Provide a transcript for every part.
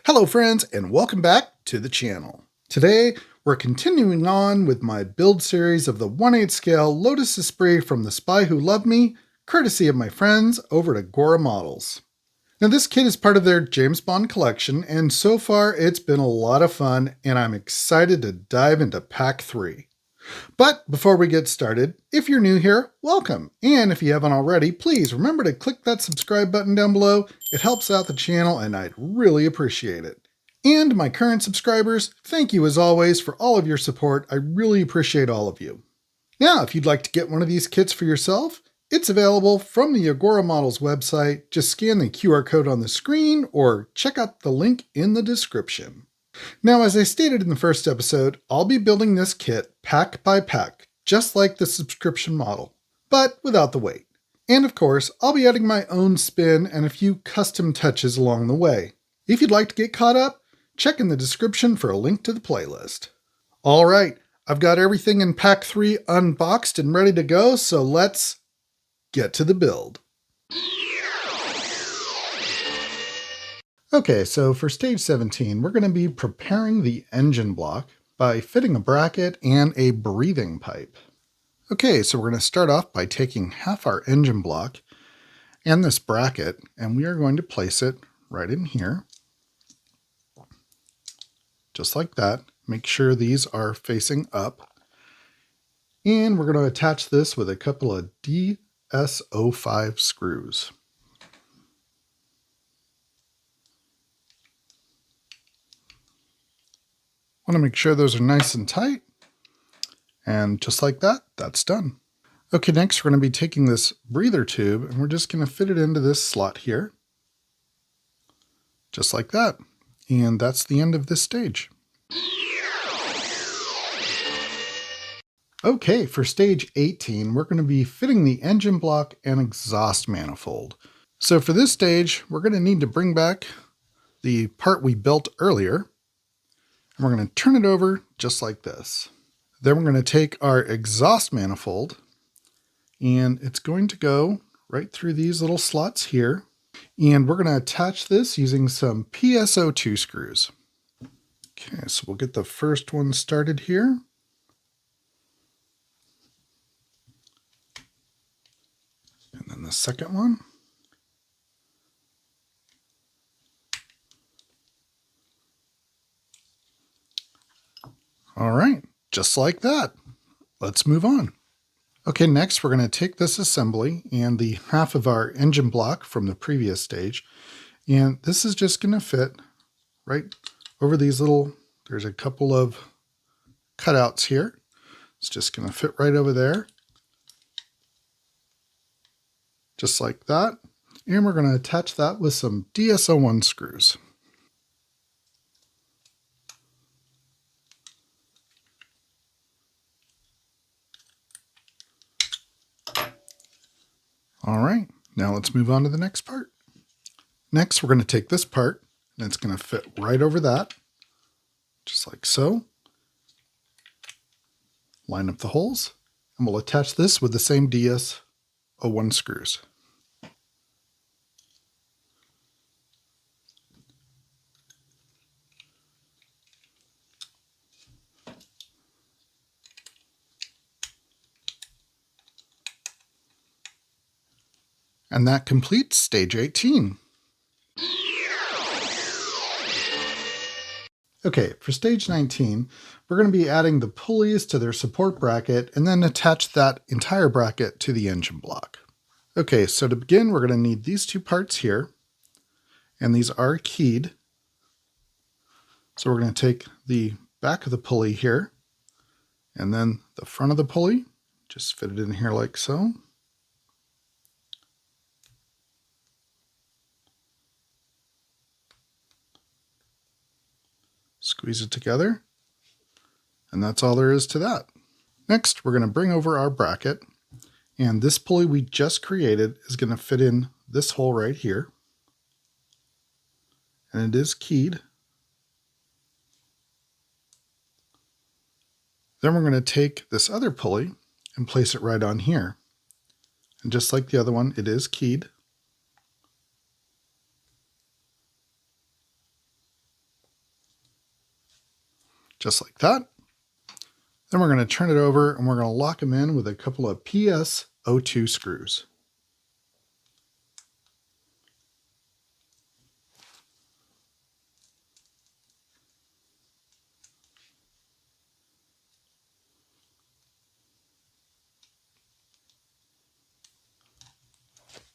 Hello friends, and welcome back to the channel. Today, we're continuing on with my build series of the 1/8 scale Lotus Esprit from The Spy Who Loved Me, courtesy of my friends over at Agora Models. Now this kit is part of their James Bond collection, and so far it's been a lot of fun, and I'm excited to dive into pack 3. But before we get started, if you're new here, welcome. And if you haven't already, please remember to click that subscribe button down below. It helps out the channel and I'd really appreciate it. And my current subscribers, thank you as always for all of your support. I really appreciate all of you. Now, if you'd like to get one of these kits for yourself, it's available from the Agora Models website. Just scan the QR code on the screen or check out the link in the description. Now, as I stated in the first episode, I'll be building this kit pack by pack, just like the subscription model, but without the weight. And of course, I'll be adding my own spin and a few custom touches along the way. If you'd like to get caught up, check in the description for a link to the playlist. All right, I've got everything in pack 3 unboxed and ready to go, so let's get to the build. Okay, so for stage 17, we're going to be preparing the engine block by fitting a bracket and a breathing pipe. Okay, so we're going to start off by taking half our engine block and this bracket, and we are going to place it right in here. Just like that. Make sure these are facing up. And we're going to attach this with a couple of DS05 screws. Want to make sure those are nice and tight. And just like that, that's done. Okay, next we're going to be taking this breather tube and we're just going to fit it into this slot here. Just like that. And that's the end of this stage. Okay, for stage 18, we're going to be fitting the engine block and exhaust manifold. So for this stage, we're going to need to bring back the part we built earlier. And we're going to turn it over just like this. Then we're going to take our exhaust manifold and it's going to go right through these little slots here. And we're going to attach this using some PSO2 screws. Okay, so we'll get the first one started here. And then the second one. All right, just like that. Let's move on. Okay, next we're going to take this assembly and the half of our engine block from the previous stage, and this is just going to fit right over these little, there's a couple of cutouts here. It's just going to fit right over there. Just like that. And we're going to attach that with some DS01 screws. All right, now let's move on to the next part. Next, we're going to take this part and it's going to fit right over that, just like so. Line up the holes and we'll attach this with the same DS01 screws. And that completes stage 18. Okay, for stage 19, we're going to be adding the pulleys to their support bracket and then attach that entire bracket to the engine block. Okay, so to begin, we're going to need these two parts here, and these are keyed. So we're going to take the back of the pulley here, and then the front of the pulley, just fit it in here like so. Squeeze it together, and that's all there is to that. Next, we're going to bring over our bracket, and this pulley we just created is going to fit in this hole right here, and it is keyed. Then we're going to take this other pulley and place it right on here, and just like the other one, it is keyed. just like that. Then we're going to turn it over and we're going to lock them in with a couple of PS02 screws.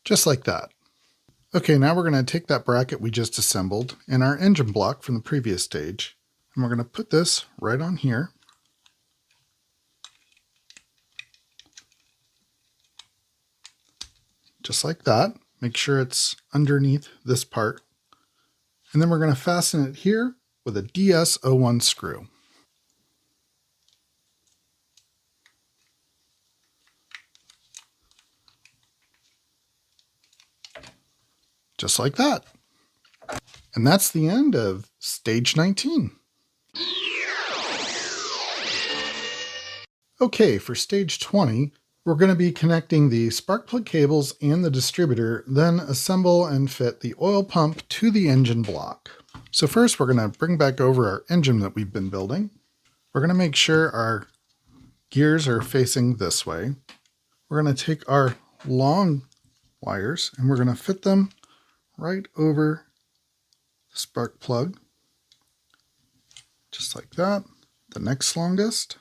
Just like that. Okay, now we're going to take that bracket we just assembled and our engine block from the previous stage, and we're going to put this right on here. Just like that. Make sure it's underneath this part. And then we're going to fasten it here with a DS01 screw. Just like that. And that's the end of stage 19. Okay, for stage 20, we're going to be connecting the spark plug cables and the distributor, then assemble and fit the oil pump to the engine block. So first we're going to bring back over our engine that we've been building. We're going to make sure our gears are facing this way. We're going to take our long wires and we're going to fit them right over the spark plug, just like that. The next longest.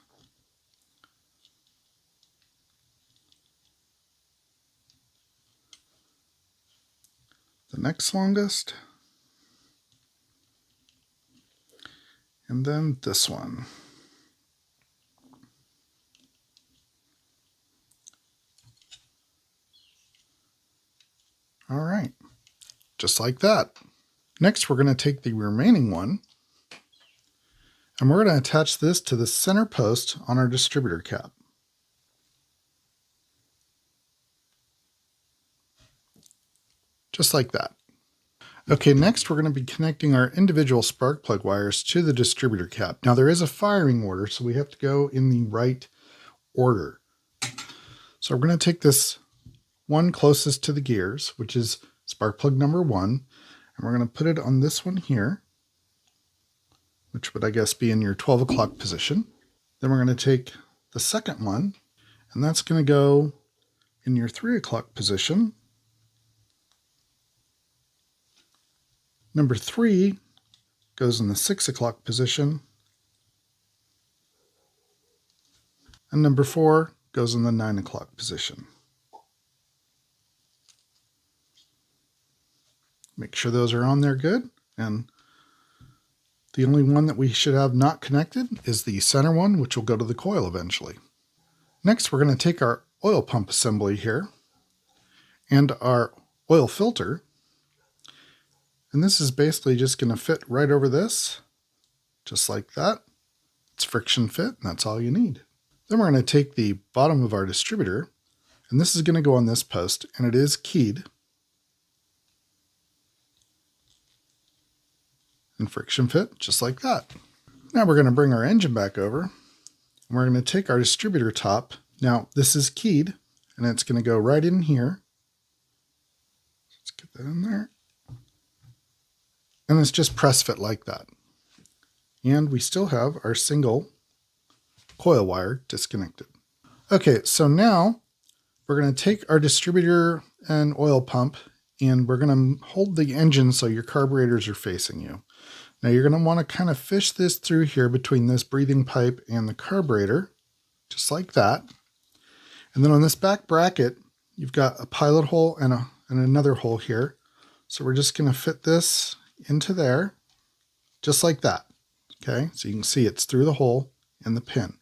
The next longest. And then this one. All right, just like that. Next, we're going to take the remaining one and we're going to attach this to the center post on our distributor cap. Just like that. Okay, next we're going to be connecting our individual spark plug wires to the distributor cap. Now there is a firing order, so we have to go in the right order. So we're going to take this one closest to the gears, which is spark plug number 1, and we're going to put it on this one here, which would I guess be in your 12 o'clock position. Then we're going to take the second one, and that's going to go in your 3 o'clock position. Number 3 goes in the 6 o'clock position. And number 4 goes in the 9 o'clock position. Make sure those are on there good. And the only one that we should have not connected is the center one, which will go to the coil eventually. Next, we're going to take our oil pump assembly here and our oil filter. And this is basically just going to fit right over this, just like that. It's friction fit, and that's all you need. Then we're going to take the bottom of our distributor, and this is going to go on this post, and it is keyed. And friction fit, just like that. Now we're going to bring our engine back over, and we're going to take our distributor top. Now this is keyed, and it's going to go right in here. Let's get that in there. And it's just press fit like that. And we still have our single coil wire disconnected. Okay, so now we're going to take our distributor and oil pump and we're going to hold the engine so your carburetors are facing you. Now you're going to want to kind of fish this through here between this breathing pipe and the carburetor, just like that. And then on this back bracket, you've got a pilot hole and another hole here. So we're just going to fit this into there, just like that. Okay, so you can see it's through the hole in the pin.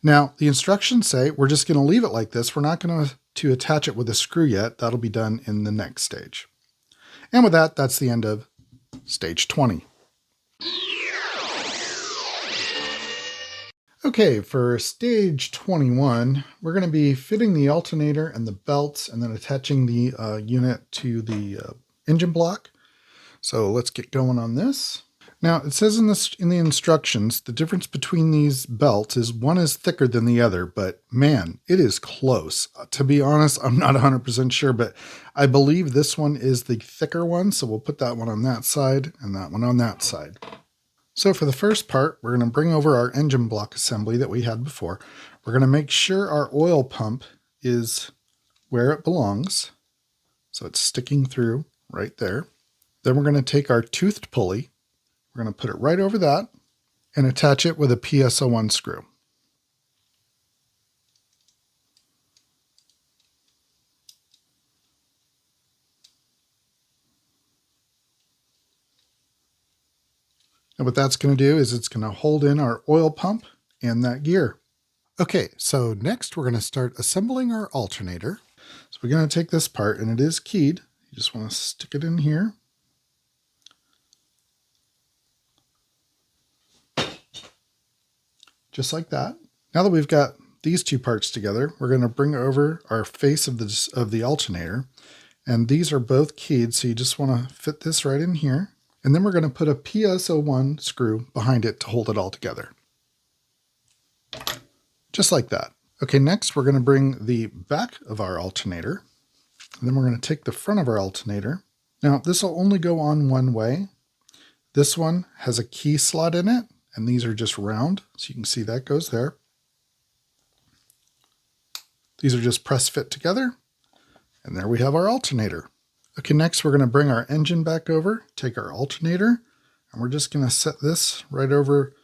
Now, the instructions say we're just going to leave it like this. We're not going to attach it with a screw yet. That'll be done in the next stage. And with that, that's the end of stage 20. Okay, for stage 21, we're going to be fitting the alternator and the belts and then attaching the unit to the engine block. So let's get going on this. Now it says in the instructions, the difference between these belts is one is thicker than the other, but man, it is close. To be honest, I'm not 100% sure, but I believe this one is the thicker one. So we'll put that one on that side and that one on that side. So for the first part, we're going to bring over our engine block assembly that we had before. We're going to make sure our oil pump is where it belongs. So it's sticking through right there. Then we're going to take our toothed pulley. We're going to put it right over that and attach it with a PSO1 screw. And what that's going to do is it's going to hold in our oil pump and that gear. Okay, so next we're going to start assembling our alternator. So we're going to take this part, and it is keyed. You just want to stick it in here. Just like that. Now that we've got these two parts together, we're going to bring over our face of the alternator. And these are both keyed, so you just want to fit this right in here. And then we're going to put a PSO1 screw behind it to hold it all together. Just like that. Okay, next we're going to bring the back of our alternator. And then we're going to take the front of our alternator. Now, this will only go on one way. This one has a key slot in it, and these are just round, so you can see that goes there. These are just press fit together, and there we have our alternator. Okay, next we're going to bring our engine back over, take our alternator, and we're just going to set this right over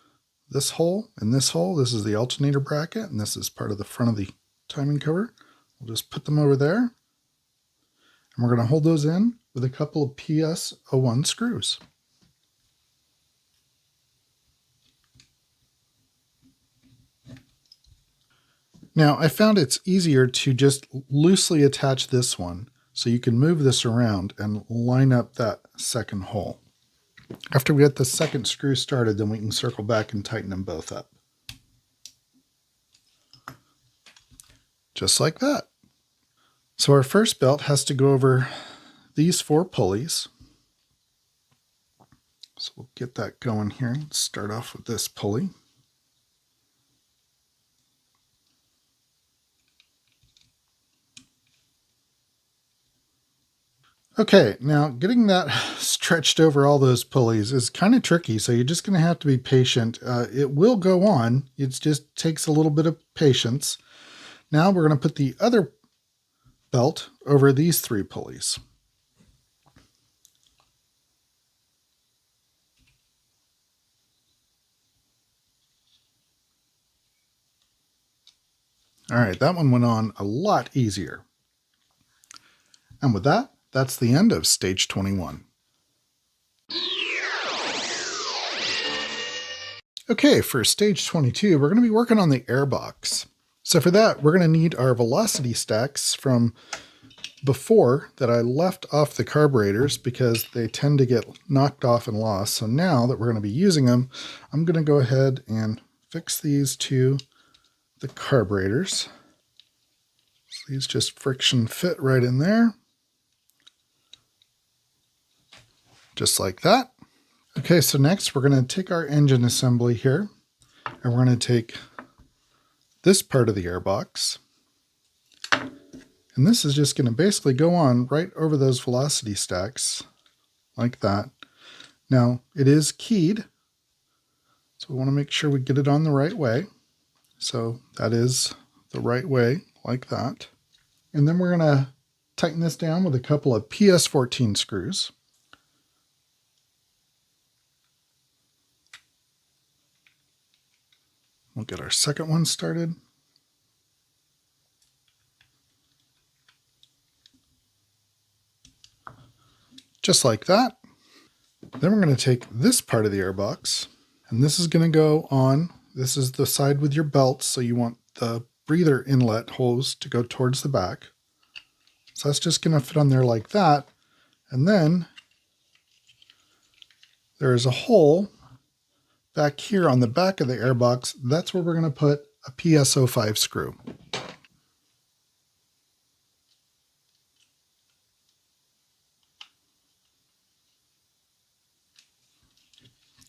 this hole and this hole. This is the alternator bracket, and this is part of the front of the timing cover. We'll just put them over there, and we're going to hold those in with a couple of PSO1 screws. Now, I found it's easier to just loosely attach this one, so you can move this around and line up that second hole. After we get the second screw started, then we can circle back and tighten them both up. Just like that. So our first belt has to go over these 4 pulleys. So we'll get that going here. Let's start off with this pulley. Okay, now getting that stretched over all those pulleys is kind of tricky, so you're just going to have to be patient. It will go on. It just takes a little bit of patience. Now we're going to put the other belt over these 3 pulleys. All right, that one went on a lot easier. And with that, that's the end of stage 21. Okay, for stage 22, we're going to be working on the airbox. So for that, we're going to need our velocity stacks from before that I left off the carburetors because they tend to get knocked off and lost. So now that we're going to be using them, I'm going to go ahead and fix these to the carburetors. So these just friction fit right in there. Just like that. Okay, so next we're going to take our engine assembly here, and we're going to take this part of the airbox, and this is just going to basically go on right over those velocity stacks, like that. Now, it is keyed, so we want to make sure we get it on the right way. So that is the right way, like that. And then we're going to tighten this down with a couple of PS14 screws. We'll get our second one started. Just like that. Then we're going to take this part of the airbox, and this is going to go on. This is the side with your belt, so you want the breather inlet hose to go towards the back. So that's just going to fit on there like that. And then there is a hole back here on the back of the airbox. That's where we're going to put a PSO5 screw.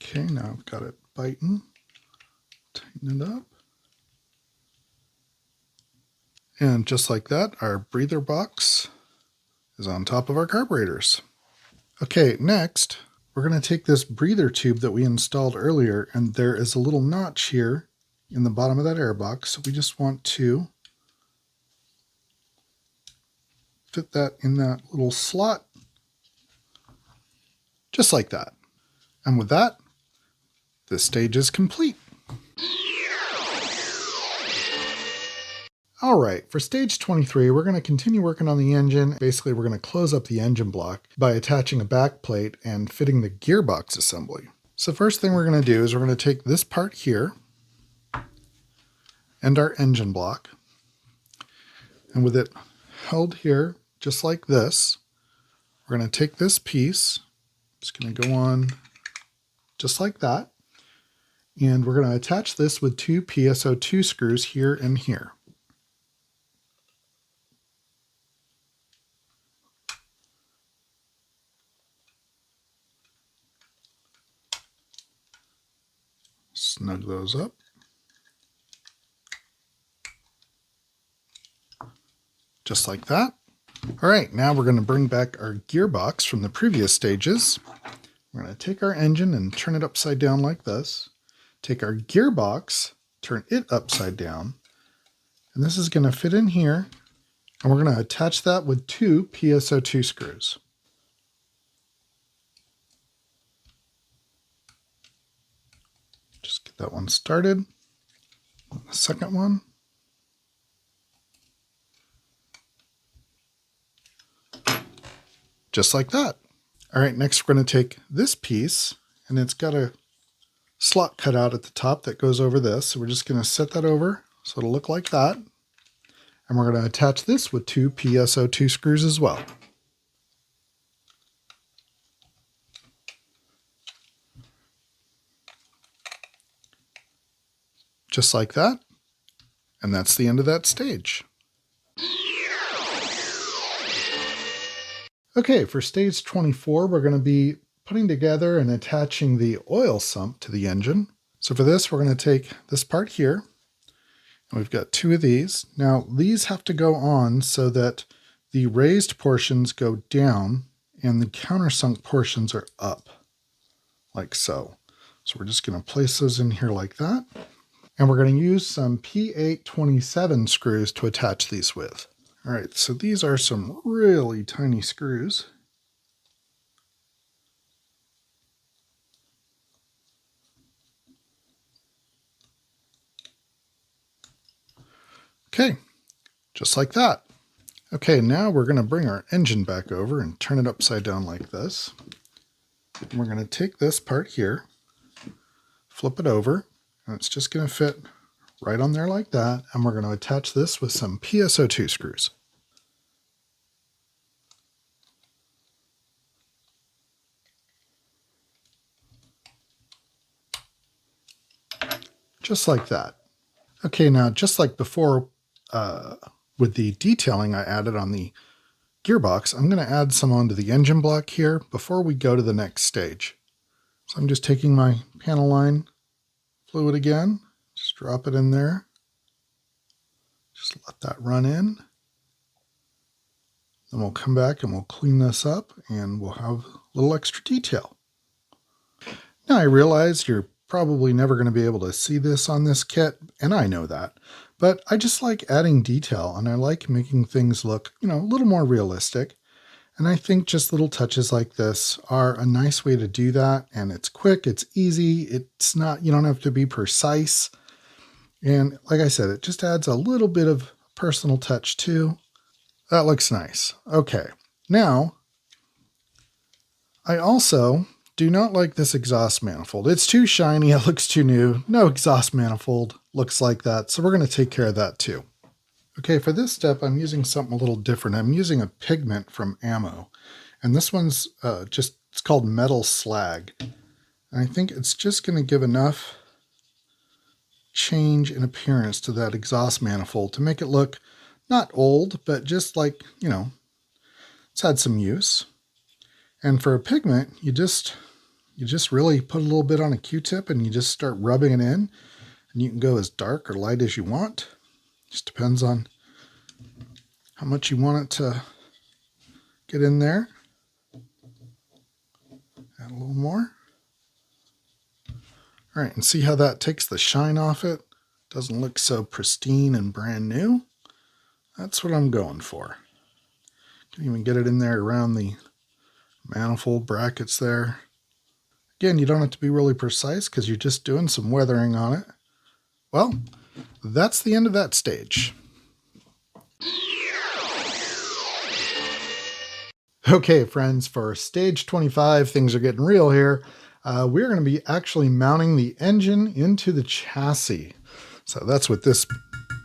Okay, now I've got it biting. Tighten it up. And just like that, our breather box is on top of our carburetors. Okay, next, we're going to take this breather tube that we installed earlier, and there is a little notch here in the bottom of that air box. So we just want to fit that in that little slot, just like that. And with that, this stage is complete. All right, for stage 23, we're going to continue working on the engine. Basically, we're going to close up the engine block by attaching a back plate and fitting the gearbox assembly. So first thing we're going to do is we're going to take this part here and our engine block, and with it held here just like this, we're going to take this piece, it's going to go on just like that, and we're going to attach this with 2 PSO2 screws here and here. Snug those up. Just like that. All right, now we're going to bring back our gearbox from the previous stages. We're going to take our engine and turn it upside down like this. Take our gearbox, turn it upside down, and this is going to fit in here, and we're going to attach that with 2 PSO2 screws. Just get that one started. The second one. Just like that. All right, next we're going to take this piece, and it's got a slot cut out at the top that goes over this. So we're just going to set that over so it'll look like that. And we're going to attach this with 2 PSO2 screws as well. Just like that. And that's the end of that stage. Okay, for stage 24, we're going to be putting together and attaching the oil sump to the engine. So for this, we're going to take this part here, and we've got 2 of these. Now, these have to go on so that the raised portions go down and the countersunk portions are up, like so. So we're just going to place those in here like that. And we're going to use some P827 screws to attach these with. All right, so these are some really tiny screws. Okay, just like that. Okay, now we're going to bring our engine back over and turn it upside down like this. And we're going to take this part here, flip it over, and it's just going to fit right on there like that. And we're going to attach this with some PSO2 screws. Just like that. Okay, now just like before with the detailing I added on the gearbox, I'm going to add some onto the engine block here before we go to the next stage. So I'm just taking my panel line fluid again, just drop it in there. Just let that run in. Then we'll come back and we'll clean this up and we'll have a little extra detail. Now I realize you're probably never going to be able to see this on this kit, and I know that, but I just like adding detail and I like making things look, a little more realistic. And I think just little touches like this are a nice way to do that. And it's quick, it's easy, it's not, you don't have to be precise. And like I said, it just adds a little bit of personal touch too. That looks nice. Okay, now I also do not like this exhaust manifold. It's too shiny, it looks too new. No exhaust manifold looks like that, so we're going to take care of that too. Okay, for this step, I'm using something a little different. I'm using a pigment from Ammo, and this one's it's called Metal Slag. And I think it's just going to give enough change in appearance to that exhaust manifold to make it look not old, but just like, it's had some use. And for a pigment, you just really put a little bit on a Q-tip and you just start rubbing it in, and you can go as dark or light as you want. Just depends on how much you want it to get in there. Add a little more. All right, and see how that takes the shine off it? Doesn't look so pristine and brand new. That's what I'm going for. Can even get it in there around the manifold brackets there. Again, you don't have to be really precise because you're just doing some weathering on it. Well, that's the end of that stage. Okay, friends, for stage 25, things are getting real here. We're going to be actually mounting the engine into the chassis. So that's what this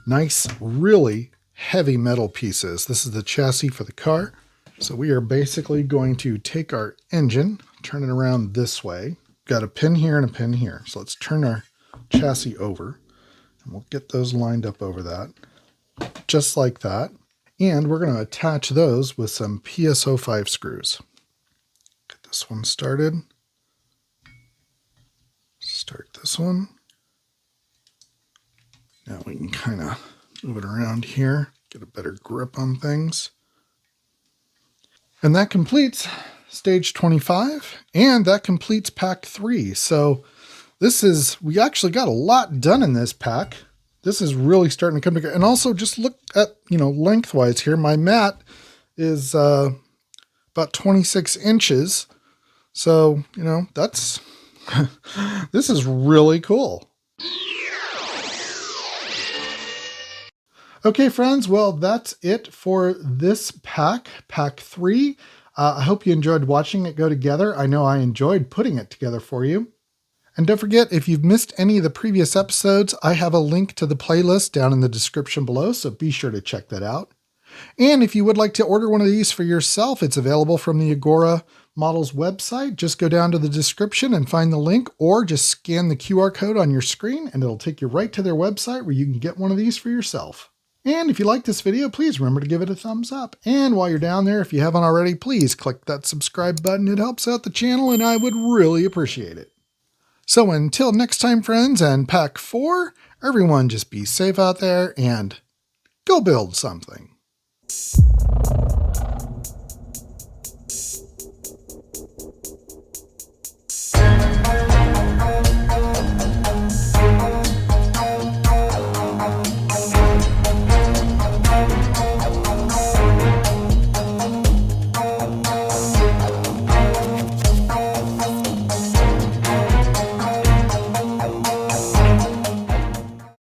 nice, really heavy metal piece is. This is the chassis for the car. So we are basically going to take our engine, turn it around this way. Got a pin here and a pin here. So let's turn our chassis over and we'll get those lined up over that, just like that. And we're going to attach those with some PSO5 screws. Get this one started. Start this one. Now we can kind of move it around here, get a better grip on things. And that completes stage 25, and that completes pack 3. So we actually got a lot done in this pack. This is really starting to come together. And also just look at, lengthwise here. My mat is about 26 inches. So, that's, this is really cool. Okay, friends, well, that's it for this pack 3. I hope you enjoyed watching it go together. I know I enjoyed putting it together for you. And don't forget, if you've missed any of the previous episodes, I have a link to the playlist down in the description below, so be sure to check that out. And if you would like to order one of these for yourself, it's available from the Agora Models website. Just go down to the description and find the link, or just scan the QR code on your screen and it'll take you right to their website where you can get one of these for yourself. And if you like this video, please remember to give it a thumbs up. And while you're down there, if you haven't already, please click that subscribe button. It helps out the channel and I would really appreciate it. So until next time, friends, and pack 4, everyone just be safe out there and go build something.